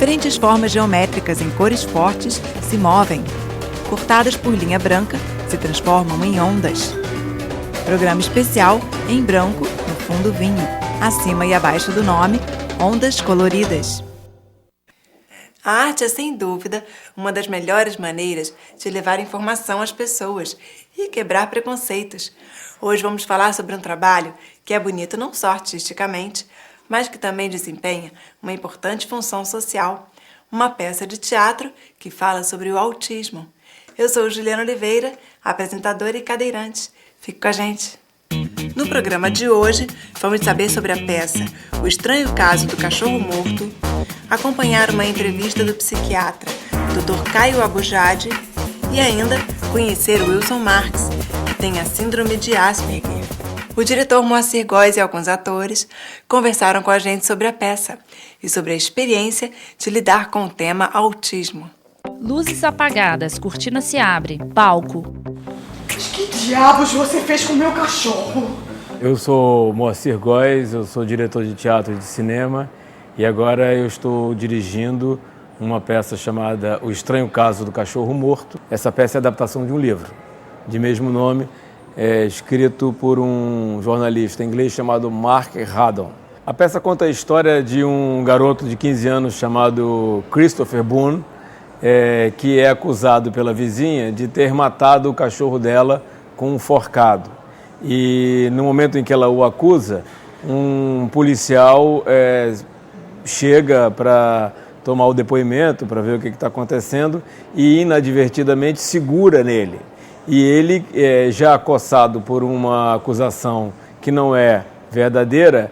Diferentes formas geométricas em cores fortes se movem. Cortadas por linha branca, se transformam em ondas. Programa especial em branco, no fundo vinho. Acima e abaixo do nome, ondas coloridas. A arte é, sem dúvida, uma das melhores maneiras de levar informação às pessoas e quebrar preconceitos. Hoje vamos falar sobre um trabalho que é bonito não só artisticamente, mas que também desempenha uma importante função social. Uma peça de teatro que fala sobre o autismo. Eu sou Juliana Oliveira, apresentadora e cadeirante. Fique com a gente. No programa de hoje, vamos saber sobre a peça O Estranho Caso do Cachorro Morto, acompanhar uma entrevista do psiquiatra Dr. Caio Abujade e ainda conhecer o Wilson Marques, que tem a síndrome de Asperger. O diretor Moacir Góes e alguns atores conversaram com a gente sobre a peça e sobre a experiência de lidar com o tema autismo. Luzes apagadas, cortina se abre, palco. Mas que diabos você fez com o meu cachorro? Eu sou Moacir Góes, eu sou diretor de teatro e de cinema e agora eu estou dirigindo uma peça chamada O Estranho Caso do Cachorro Morto. Essa peça é a adaptação de um livro de mesmo nome, escrito por um jornalista inglês chamado Mark Haddon. A peça conta a história de um garoto de 15 anos chamado Christopher Boone, que é acusado pela vizinha de ter matado o cachorro dela com um forcado. E no momento em que ela o acusa, um policial chega para tomar o depoimento, para ver o que está acontecendo, e inadvertidamente segura nele. E ele, já acossado por uma acusação que não é verdadeira,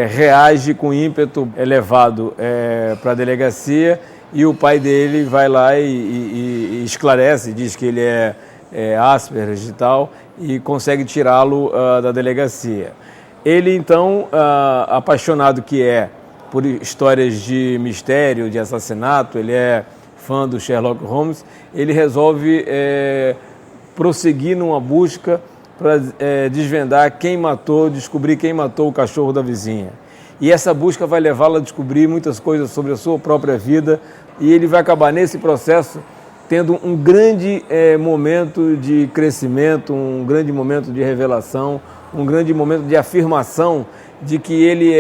reage com ímpeto, levado para a delegacia, e o pai dele vai lá e esclarece, diz que ele é Asperger e tal, e consegue tirá-lo da delegacia. Ele, então, apaixonado que é por histórias de mistério, de assassinato, ele é fã do Sherlock Holmes, ele resolve prosseguir numa busca para desvendar quem matou, descobrir quem matou o cachorro da vizinha. E essa busca vai levá-lo a descobrir muitas coisas sobre a sua própria vida e ele vai acabar nesse processo tendo um grande momento de crescimento, um grande momento de revelação, um grande momento de afirmação de que ele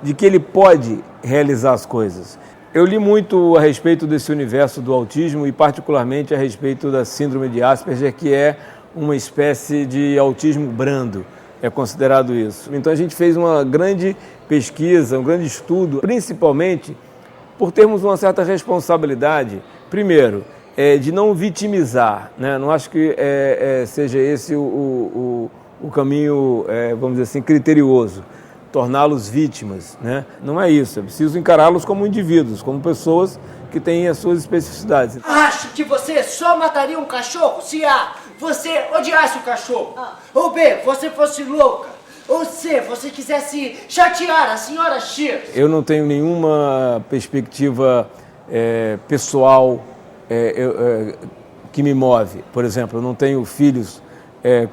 de que ele pode realizar as coisas. Eu li muito a respeito desse universo do autismo e particularmente a respeito da síndrome de Asperger, que é uma espécie de autismo brando, é considerado isso. Então a gente fez uma grande pesquisa, um grande estudo, principalmente por termos uma certa responsabilidade, primeiro, de não vitimizar, né? Não acho que seja esse o caminho, vamos dizer assim, criterioso, torná-los vítimas, né? Não é isso, é preciso encará-los como indivíduos, como pessoas que têm as suas especificidades. Acho que você só mataria um cachorro se A, você odiasse o cachorro, ou B, você fosse louca, ou C, você quisesse chatear a senhora X. Eu não tenho nenhuma perspectiva pessoal que me move. Por exemplo, eu não tenho filhos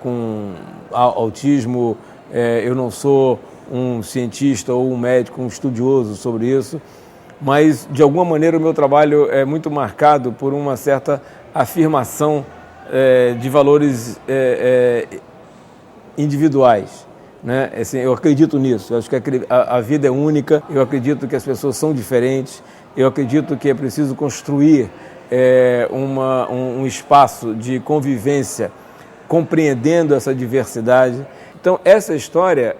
com autismo, eu não sou um cientista ou um médico, um estudioso sobre isso, mas de alguma maneira o meu trabalho é muito marcado por uma certa afirmação de valores individuais, né? Assim, eu acredito nisso, eu acho que a vida é única, eu acredito que as pessoas são diferentes, eu acredito que é preciso construir um espaço de convivência compreendendo essa diversidade. Então essa história,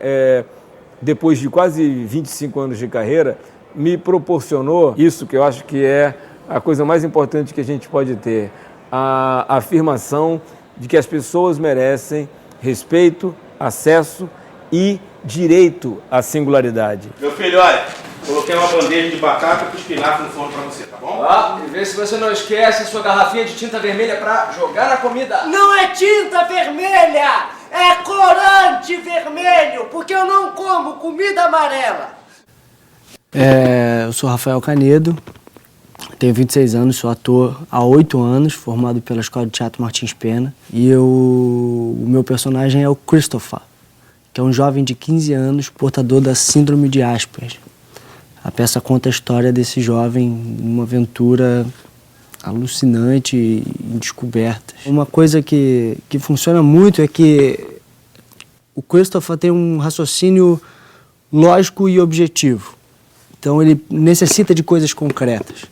depois de quase 25 anos de carreira, me proporcionou isso que eu acho que é a coisa mais importante que a gente pode ter, a afirmação de que as pessoas merecem respeito, acesso e direito à singularidade. Meu filho, olha, coloquei uma bandeja de batata com espinafre no forno pra você, tá bom? E vê se você não esquece a sua garrafinha de tinta vermelha pra jogar na comida. Não é tinta vermelha, é corante vermelho, porque eu não como comida amarela. Eu sou Rafael Canedo, tenho 26 anos, sou ator há 8 anos, formado pela Escola de Teatro Martins Pena. E o meu personagem é o Christopher, que é um jovem de 15 anos, portador da síndrome de Asperger. A peça conta a história desse jovem numa aventura alucinante e em descobertas. Uma coisa que funciona muito é que o Christopher tem um raciocínio lógico e objetivo. Então ele necessita de coisas concretas.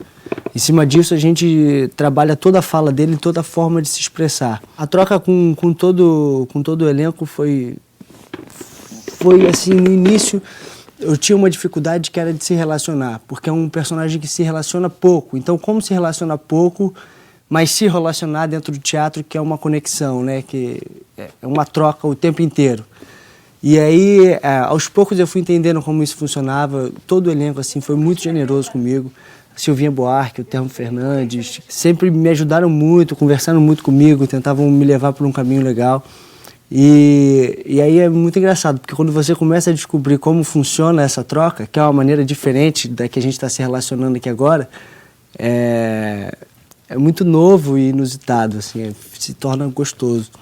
Em cima disso a gente trabalha toda a fala dele, toda a forma de se expressar. A troca com todo o elenco foi assim, no início eu tinha uma dificuldade que era de se relacionar, porque é um personagem que se relaciona pouco. Então, como se relaciona pouco, mas se relacionar dentro do teatro, que é uma conexão, né? Que é uma troca o tempo inteiro. E aí, aos poucos eu fui entendendo como isso funcionava. Todo o elenco assim, foi muito generoso comigo. A Silvinha Buarque, o Termo Fernandes, sempre me ajudaram muito, conversaram muito comigo, tentavam me levar por um caminho legal. E aí é muito engraçado, porque quando você começa a descobrir como funciona essa troca, que é uma maneira diferente da que a gente está se relacionando aqui agora, é muito novo e inusitado, assim, se torna gostoso.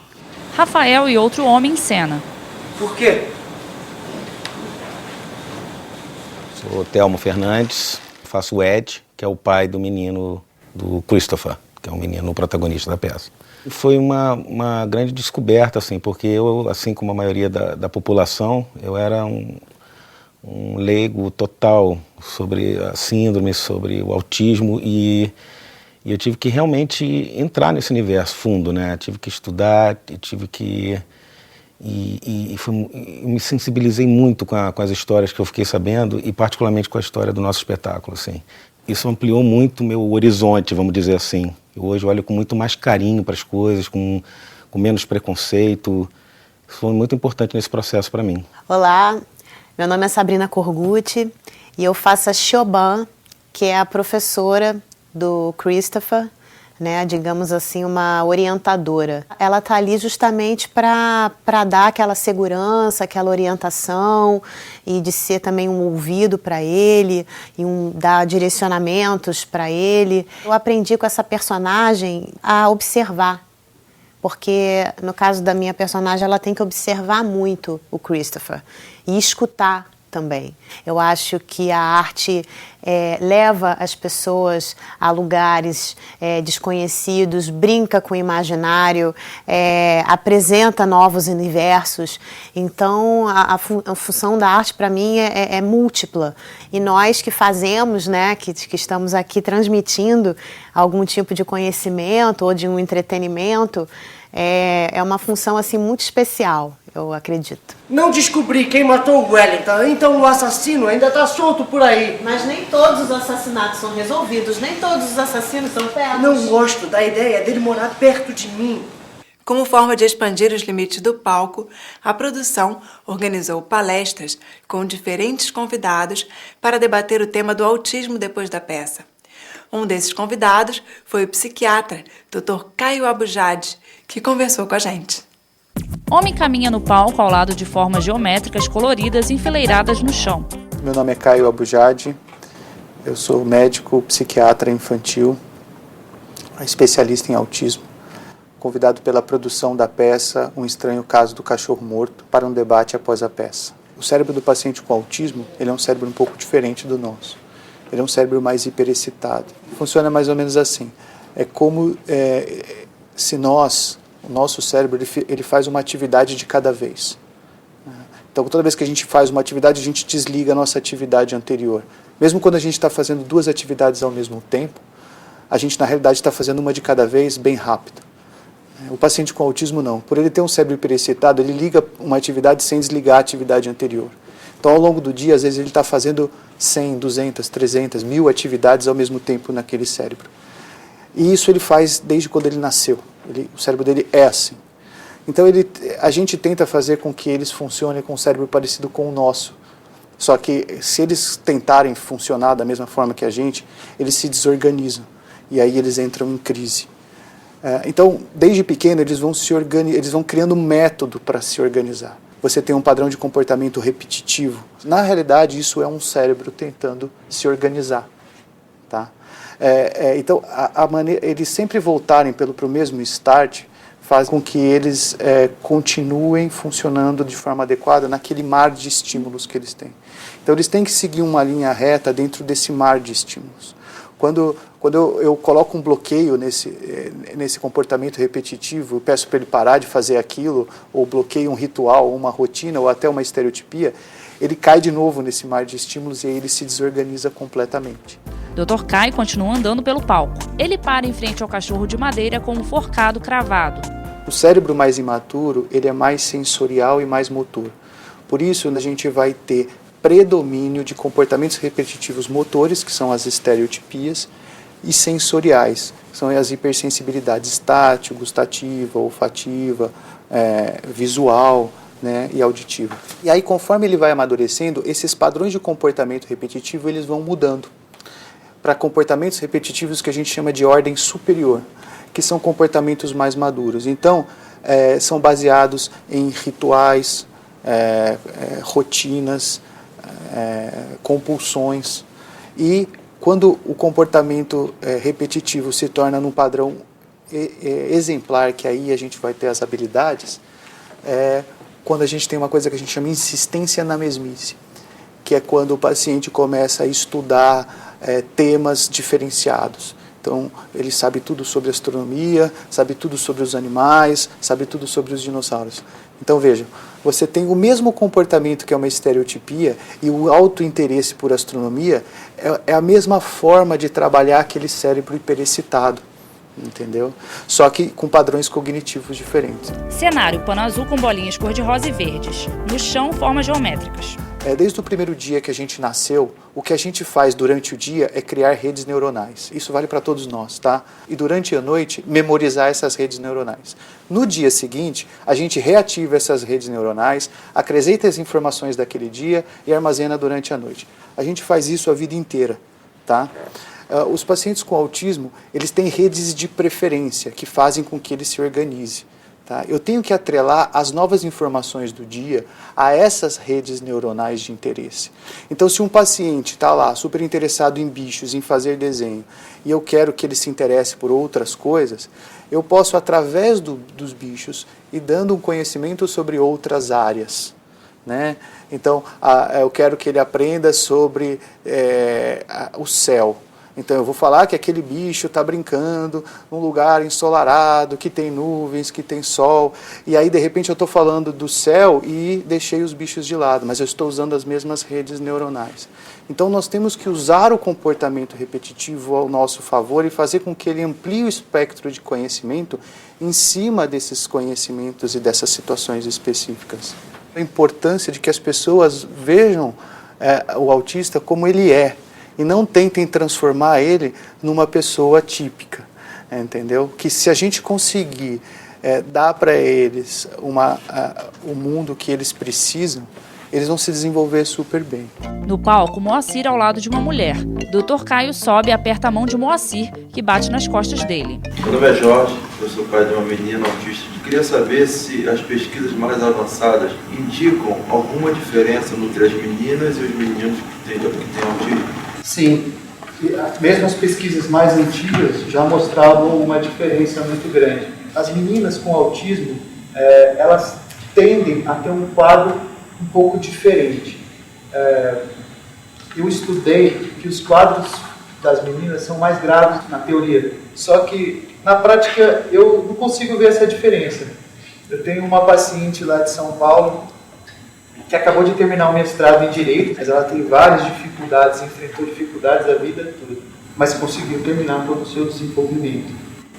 Rafael e outro homem em cena. Por quê? Sou o Telmo Fernandes, faço o Ed, que é o pai do menino do Christopher, que é o menino protagonista da peça. Foi uma grande descoberta, assim, porque eu, assim como a maioria da população, eu era um leigo total sobre a síndrome, sobre o autismo, e eu tive que realmente entrar nesse universo fundo, né? Tive que estudar, tive que... eu me sensibilizei muito com as histórias que eu fiquei sabendo, e particularmente com a história do nosso espetáculo, assim. Isso ampliou muito o meu horizonte, vamos dizer assim. Eu hoje olho com muito mais carinho para as coisas, com menos preconceito. Isso foi muito importante nesse processo para mim. Olá, meu nome é Sabrina Corgucci e eu faço a Siobhan, que é a professora do Christopher, né, digamos assim, uma orientadora. Ela está ali justamente para dar aquela segurança, aquela orientação e de ser também um ouvido para ele e dar direcionamentos para ele. Eu aprendi com essa personagem a observar, porque no caso da minha personagem ela tem que observar muito o Christopher e escutar também. Eu acho que a arte leva as pessoas a lugares desconhecidos, brinca com o imaginário, apresenta novos universos. Então, a função da arte, para mim, é múltipla. E nós que fazemos, né, que estamos aqui transmitindo algum tipo de conhecimento ou de um entretenimento, é uma função assim, muito especial, eu acredito. Não descobri quem matou o Wellington, então o assassino ainda está solto por aí. Mas nem todos os assassinatos são resolvidos, nem todos os assassinos são pegos. Não gosto da ideia dele morar perto de mim. Como forma de expandir os limites do palco, a produção organizou palestras com diferentes convidados para debater o tema do autismo depois da peça. Um desses convidados foi o psiquiatra, Dr. Caio Abujade, que conversou com a gente. Homem caminha no palco ao lado de formas geométricas coloridas enfileiradas no chão. Meu nome é Caio Abujade, eu sou médico psiquiatra infantil, especialista em autismo, convidado pela produção da peça Um Estranho Caso do Cachorro Morto para um debate após a peça. O cérebro do paciente com autismo ele é um cérebro um pouco diferente do nosso. Ele é um cérebro mais hiperexcitado. Funciona mais ou menos assim. É como se o nosso cérebro ele faz uma atividade de cada vez. Então, toda vez que a gente faz uma atividade, a gente desliga a nossa atividade anterior. Mesmo quando a gente está fazendo duas atividades ao mesmo tempo, a gente, na realidade, está fazendo uma de cada vez bem rápido. O paciente com autismo, não. Por ele ter um cérebro hiperexcitado, ele liga uma atividade sem desligar a atividade anterior. Então, ao longo do dia, às vezes, ele está fazendo 100, 200, 300, 1000 atividades ao mesmo tempo naquele cérebro. E isso ele faz desde quando ele nasceu. O cérebro dele é assim. Então, a gente tenta fazer com que eles funcionem com um cérebro parecido com o nosso. Só que, se eles tentarem funcionar da mesma forma que a gente, eles se desorganizam. E aí eles entram em crise. Então, desde pequeno, eles vão criando um método para se organizar. Você tem um padrão de comportamento repetitivo. Na realidade, isso é um cérebro tentando se organizar. Tá? Então, eles sempre voltarem para o mesmo start faz com que eles continuem funcionando de forma adequada naquele mar de estímulos que eles têm. Então eles têm que seguir uma linha reta dentro desse mar de estímulos. Quando eu coloco um bloqueio nesse comportamento repetitivo, eu peço para ele parar de fazer aquilo, ou bloqueio um ritual, uma rotina, ou até uma estereotipia, ele cai de novo nesse mar de estímulos e aí ele se desorganiza completamente. Dr. Caio continua andando pelo palco. Ele para em frente ao cachorro de madeira com um forcado cravado. O cérebro mais imaturo, ele é mais sensorial e mais motor. Por isso, a gente vai ter predomínio de comportamentos repetitivos motores, que são as estereotipias, e sensoriais, que são as hipersensibilidades tátil, gustativa, olfativa, visual, né, e auditiva. E aí, conforme ele vai amadurecendo, esses padrões de comportamento repetitivo eles vão mudando para comportamentos repetitivos que a gente chama de ordem superior, que são comportamentos mais maduros. Então, são baseados em rituais, rotinas, compulsões. E quando o comportamento repetitivo se torna num padrão exemplar, que aí a gente vai ter as habilidades, quando a gente tem uma coisa que a gente chama de insistência na mesmice, que é quando o paciente começa a estudar temas diferenciados. Então, ele sabe tudo sobre astronomia, sabe tudo sobre os animais, sabe tudo sobre os dinossauros. Então, vejam, você tem o mesmo comportamento que é uma estereotipia e o autointeresse por astronomia é a mesma forma de trabalhar aquele cérebro hiperexcitado, entendeu? Só que com padrões cognitivos diferentes. Cenário: pano azul com bolinhas cor-de-rosa e verdes. No chão, formas geométricas. Desde o primeiro dia que a gente nasceu, o que a gente faz durante o dia é criar redes neuronais. Isso vale para todos nós, tá? E durante a noite, memorizar essas redes neuronais. No dia seguinte, a gente reativa essas redes neuronais, acrescenta as informações daquele dia e armazena durante a noite. A gente faz isso a vida inteira, tá? Os pacientes com autismo, eles têm redes de preferência que fazem com que ele se organize. Tá? Eu tenho que atrelar as novas informações do dia a essas redes neuronais de interesse. Então, se um paciente está lá super interessado em bichos, em fazer desenho, e eu quero que ele se interesse por outras coisas, eu posso, através dos bichos, ir dando um conhecimento sobre outras áreas. Né? Então, eu quero que ele aprenda sobre o céu. Então eu vou falar que aquele bicho está brincando num lugar ensolarado, que tem nuvens, que tem sol, e aí de repente eu estou falando do céu e deixei os bichos de lado, mas eu estou usando as mesmas redes neuronais. Então nós temos que usar o comportamento repetitivo ao nosso favor e fazer com que ele amplie o espectro de conhecimento em cima desses conhecimentos e dessas situações específicas. A importância de que as pessoas vejam o autista como ele é, e não tentem transformar ele numa pessoa típica, entendeu? Que se a gente conseguir dar para eles o mundo que eles precisam, eles vão se desenvolver super bem. No palco, Moacir ao lado de uma mulher. Dr. Caio sobe e aperta a mão de Moacir, que bate nas costas dele. Meu nome é Jorge, eu sou pai de uma menina autista. Eu queria saber se as pesquisas mais avançadas indicam alguma diferença entre as meninas e os meninos que têm autismo. Sim, mesmo as pesquisas mais antigas já mostravam uma diferença muito grande. As meninas com autismo, elas tendem a ter um quadro um pouco diferente. Eu estudei que os quadros das meninas são mais graves na teoria, só que na prática eu não consigo ver essa diferença. Eu tenho uma paciente lá de São Paulo que acabou de terminar o mestrado em Direito, mas ela tem várias dificuldades, enfrentou dificuldades a vida toda, mas conseguiu terminar todo o seu desenvolvimento.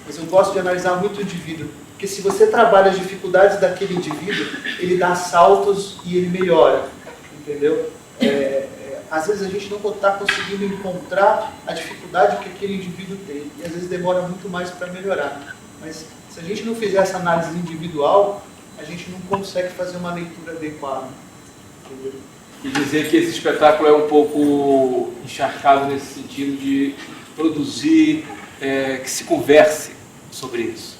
Mas eu gosto de analisar muito o indivíduo, porque se você trabalha as dificuldades daquele indivíduo, ele dá saltos e ele melhora, entendeu? Às vezes a gente não está conseguindo encontrar a dificuldade que aquele indivíduo tem, e às vezes demora muito mais para melhorar. Mas se a gente não fizer essa análise individual, a gente não consegue fazer uma leitura adequada. Entendeu? E dizer que esse espetáculo é um pouco encharcado nesse sentido de produzir, que se converse sobre isso.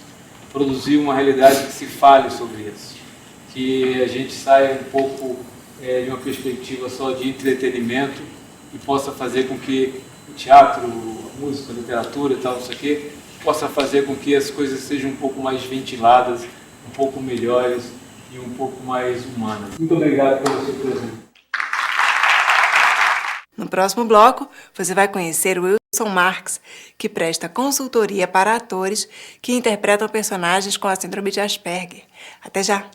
Produzir uma realidade que se fale sobre isso. Que a gente saia um pouco de uma perspectiva só de entretenimento e possa fazer com que o teatro, a música, a literatura e tal, isso aqui, possa fazer com que as coisas sejam um pouco mais ventiladas, um pouco melhores e um pouco mais humanas. Muito obrigado pela sua presença. No próximo bloco, você vai conhecer o Wilson Marques, que presta consultoria para atores que interpretam personagens com a síndrome de Asperger. Até já!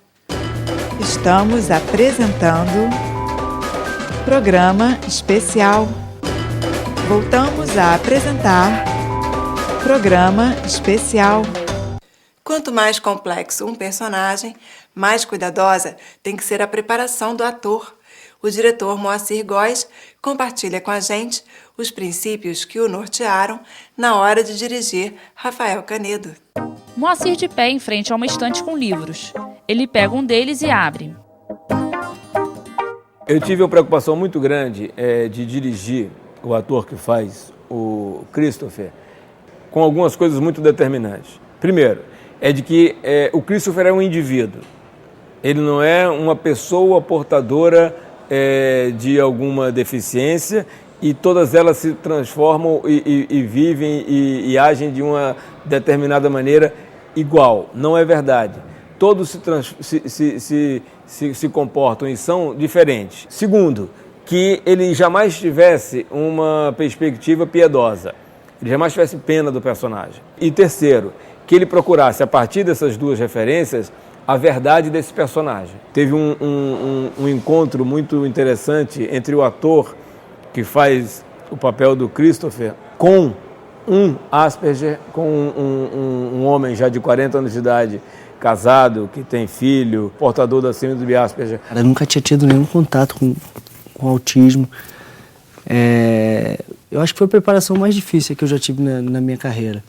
Estamos apresentando Programa Especial. Voltamos a apresentar Programa Especial. Quanto mais complexo um personagem, mais cuidadosa tem que ser a preparação do ator. O diretor Moacir Góes compartilha com a gente os princípios que o nortearam na hora de dirigir Rafael Canedo. Moacir de pé em frente a uma estante com livros. Ele pega um deles e abre. Eu tive uma preocupação muito grande de dirigir o ator que faz o Christopher com algumas coisas muito determinantes. Primeiro, é de que o Christopher é um indivíduo. Ele não é uma pessoa portadora de alguma deficiência e todas elas se transformam e vivem e agem de uma determinada maneira igual. Não é verdade. Todos se comportam e são diferentes. Segundo, que ele jamais tivesse uma perspectiva piedosa. Ele jamais tivesse pena do personagem. E terceiro, que ele procurasse, a partir dessas duas referências, a verdade desse personagem. Teve um encontro muito interessante entre o ator que faz o papel do Christopher com um Asperger, com um homem já de 40 anos de idade, casado, que tem filho, portador da síndrome de Asperger. Eu nunca tinha tido nenhum contato com autismo. Eu acho que foi a preparação mais difícil que eu já tive na minha carreira.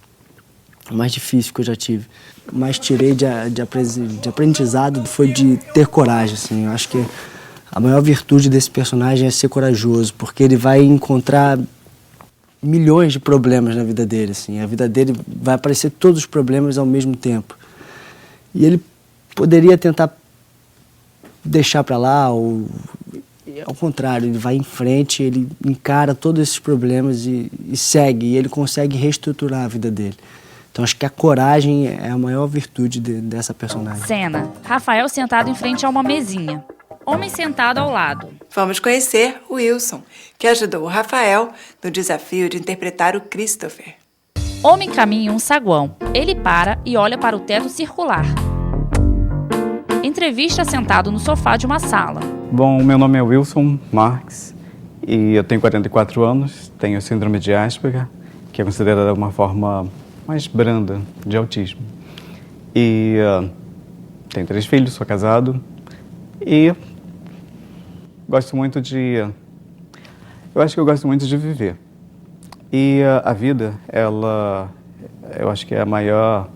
O mais difícil que eu já tive. O mais tirei de aprendizado foi de ter coragem. Assim. Eu acho que a maior virtude desse personagem é ser corajoso, porque ele vai encontrar milhões de problemas na vida dele. Assim. A vida dele vai aparecer todos os problemas ao mesmo tempo. E ele poderia tentar deixar para lá, ou ao contrário, ele vai em frente, ele encara todos esses problemas e segue, e ele consegue reestruturar a vida dele. Então acho que a coragem é a maior virtude dessa personagem. Cena: Rafael sentado em frente a uma mesinha. Homem sentado ao lado. Vamos conhecer o Wilson, que ajudou o Rafael no desafio de interpretar o Christopher. Homem caminha em um saguão. Ele para e olha para o teto circular. Entrevista sentado no sofá de uma sala. Bom, meu nome é Wilson Marques e eu tenho 44 anos, tenho síndrome de Asperger, que é considerada uma forma mais branda de autismo. E tenho 3 filhos, sou casado e gosto muito de... Eu acho que eu gosto muito de viver. E a vida, eu acho que é a maior...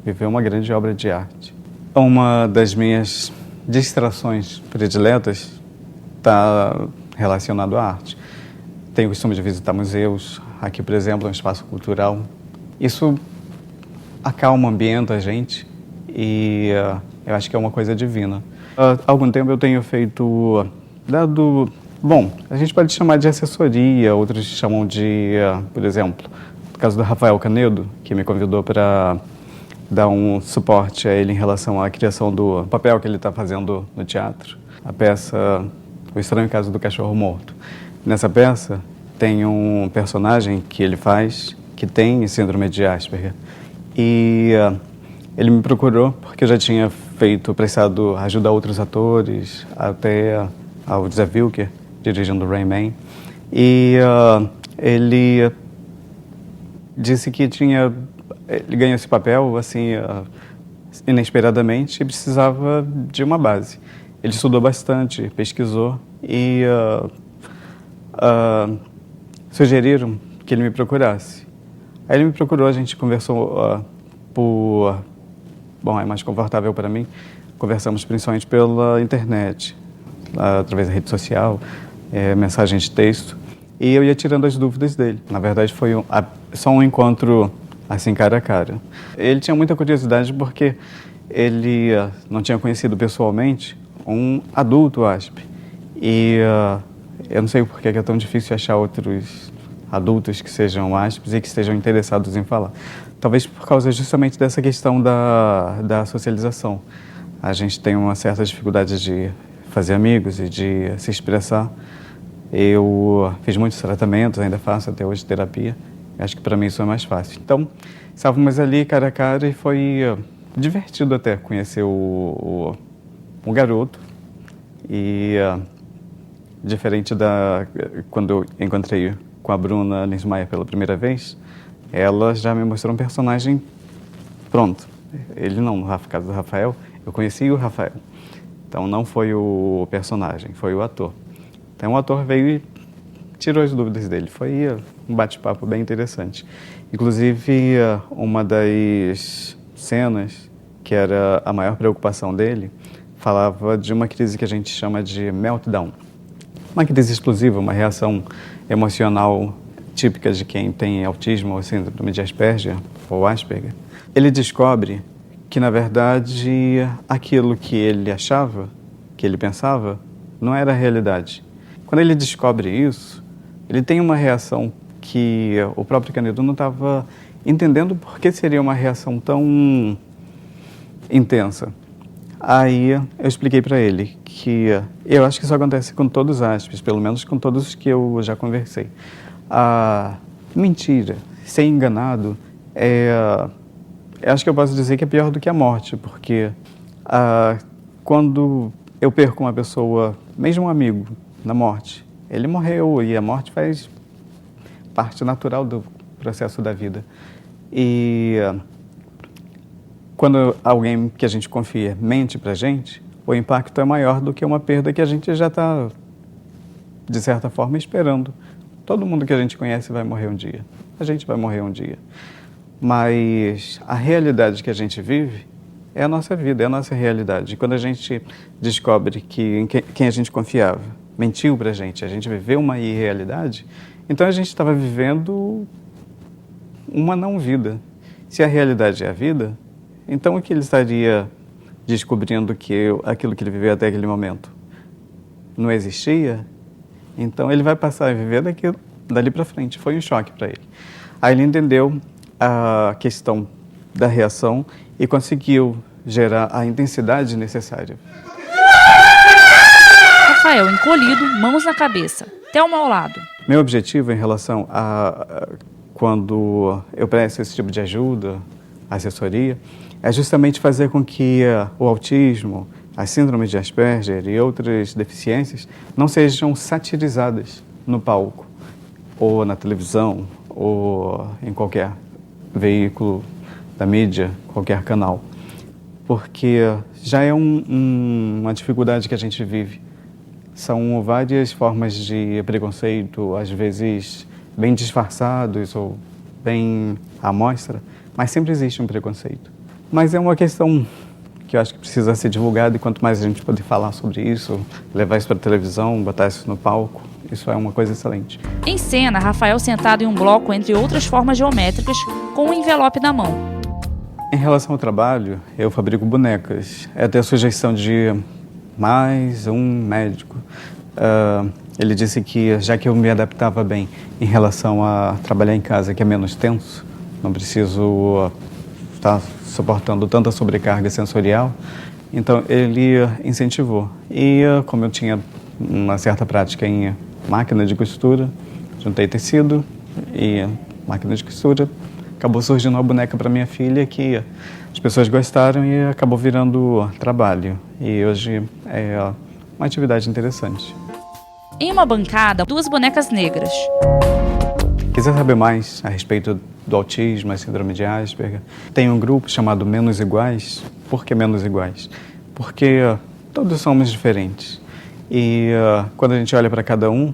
Viver uma grande obra de arte. Uma das minhas distrações prediletas está relacionado à arte. Tenho o costume de visitar museus. Aqui, por exemplo, é um espaço cultural. Isso acalma, ambienta a gente e eu acho que é uma coisa divina. Há algum tempo eu tenho feito... Bom, a gente pode chamar de assessoria, outros chamam de, por exemplo, no caso do Rafael Canedo, que me convidou para dar um suporte a ele em relação à criação do papel que ele está fazendo no teatro, a peça O Estranho Caso do Cachorro Morto. Nessa peça tem um personagem que ele faz que tem síndrome de Asperger e ele me procurou porque eu já tinha prestado ajuda a outros atores, até ao Zé Wilker, dirigindo Rain Man, e ele disse que ele ganhou esse papel assim inesperadamente e precisava de uma base. Ele estudou bastante, pesquisou e sugeriram que ele me procurasse. Aí ele me procurou, a gente conversou Bom, é mais confortável para mim. Conversamos principalmente pela internet, através da rede social, mensagem de texto. E eu ia tirando as dúvidas dele. Na verdade, foi só um encontro assim, cara a cara. Ele tinha muita curiosidade porque ele não tinha conhecido pessoalmente um adulto Asperger. E eu não sei por que é tão difícil achar outros adultos que sejam áspers e que estejam interessados em falar. Talvez por causa justamente dessa questão da socialização. A gente tem uma certa dificuldade de fazer amigos e de se expressar. Eu fiz muitos tratamentos, ainda faço até hoje terapia. Acho que para mim isso é mais fácil. Então, estávamos ali cara a cara e foi divertido até conhecer o garoto. E diferente quando eu encontrei com a Bruna Linsmeyer pela primeira vez, ela já me mostrou um personagem pronto. Ele não, no caso do Rafael, eu conheci o Rafael. Então não foi o personagem, foi o ator. Então o ator veio e tirou as dúvidas dele. Foi um bate-papo bem interessante. Inclusive, uma das cenas, que era a maior preocupação dele, falava de uma crise que a gente chama de meltdown. Uma crise explosiva, uma reação emocional típica de quem tem autismo ou síndrome de Asperger ou Asperger. Ele descobre que, na verdade, aquilo que ele achava, que ele pensava, não era a realidade. Quando ele descobre isso, ele tem uma reação que o próprio Canedo não estava entendendo por que seria uma reação tão intensa. Aí eu expliquei para ele que eu acho que isso acontece com todos os áspers, pelo menos com todos os que eu já conversei. A mentira, ser enganado, acho que eu posso dizer que é pior do que a morte, porque quando eu perco uma pessoa, mesmo um amigo, na morte, ele morreu e a morte faz parte natural do processo da vida. E quando alguém que a gente confia mente pra gente, o impacto é maior do que uma perda que a gente já está, de certa forma, esperando. Todo mundo que a gente conhece vai morrer um dia. A gente vai morrer um dia. Mas a realidade que a gente vive é a nossa vida, é a nossa realidade. E quando a gente descobre que quem a gente confiava mentiu pra gente, a gente viveu uma irrealidade, então a gente estava vivendo uma não-vida. Se a realidade é a vida, então o que ele estaria descobrindo que aquilo que ele viveu até aquele momento não existia? Então ele vai passar a viver dali para frente. Foi um choque para ele. Aí ele entendeu a questão da reação e conseguiu gerar a intensidade necessária. Rafael encolhido, mãos na cabeça. Thelma ao lado. Meu objetivo em relação a quando eu presto esse tipo de ajuda, assessoria, é justamente fazer com que o autismo, a síndrome de Asperger e outras deficiências não sejam satirizadas no palco, ou na televisão, ou em qualquer veículo da mídia, qualquer canal. Porque já é uma dificuldade que a gente vive. São várias formas de preconceito, às vezes bem disfarçados ou bem à mostra, mas sempre existe um preconceito. Mas é uma questão que eu acho que precisa ser divulgada e quanto mais a gente puder falar sobre isso, levar isso para a televisão, botar isso no palco, isso é uma coisa excelente. Em cena, Rafael sentado em um bloco entre outras formas geométricas com um envelope na mão. Em relação ao trabalho, eu fabrico bonecas. É até a sugestão de mais um médico. Ele disse que, já que eu me adaptava bem em relação a trabalhar em casa, que é menos tenso, não preciso estar suportando tanta sobrecarga sensorial, então ele incentivou. E como eu tinha uma certa prática em máquina de costura, juntei tecido e máquina de costura, acabou surgindo uma boneca para minha filha que as pessoas gostaram e acabou virando trabalho. E hoje é uma atividade interessante. Em uma bancada, 2 bonecas negras. Quiser saber mais a respeito do autismo, a síndrome de Asperger, tem um grupo chamado Menos Iguais. Por que Menos Iguais? Porque todos somos diferentes. E quando a gente olha para cada um,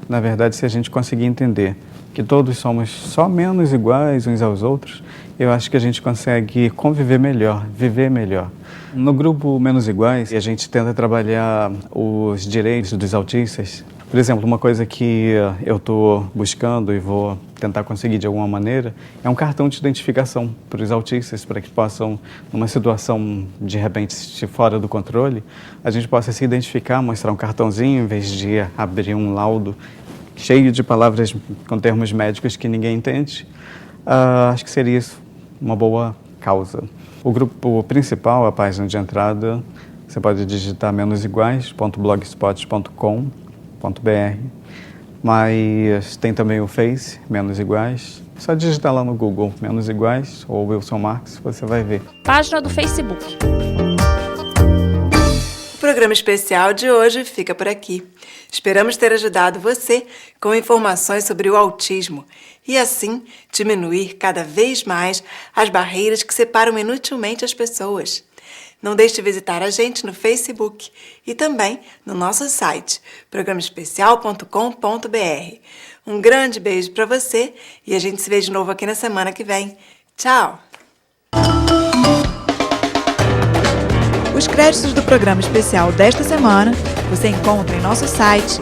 na verdade, se a gente conseguir entender que todos somos só menos iguais uns aos outros, eu acho que a gente consegue conviver melhor, viver melhor. No grupo Menos Iguais, a gente tenta trabalhar os direitos dos autistas. Por exemplo, uma coisa que eu estou buscando e vou tentar conseguir de alguma maneira é um cartão de identificação para os autistas, para que possam, numa situação de repente fora do controle, a gente possa se identificar, mostrar um cartãozinho em vez de abrir um laudo cheio de palavras com termos médicos que ninguém entende, acho que seria isso uma boa causa. O grupo principal, a página de entrada, você pode digitar menosiguais.blogspot.com.br, mas tem também o Face, Menos Iguais. Só digitar lá no Google, Menos Iguais ou Wilson Marques, você vai ver. Página do Facebook. O programa especial de hoje fica por aqui. Esperamos ter ajudado você com informações sobre o autismo e, assim, diminuir cada vez mais as barreiras que separam inutilmente as pessoas. Não deixe de visitar a gente no Facebook e também no nosso site, programaespecial.com.br. Um grande beijo para você e a gente se vê de novo aqui na semana que vem. Tchau! Os créditos do programa especial desta semana você encontra em nosso site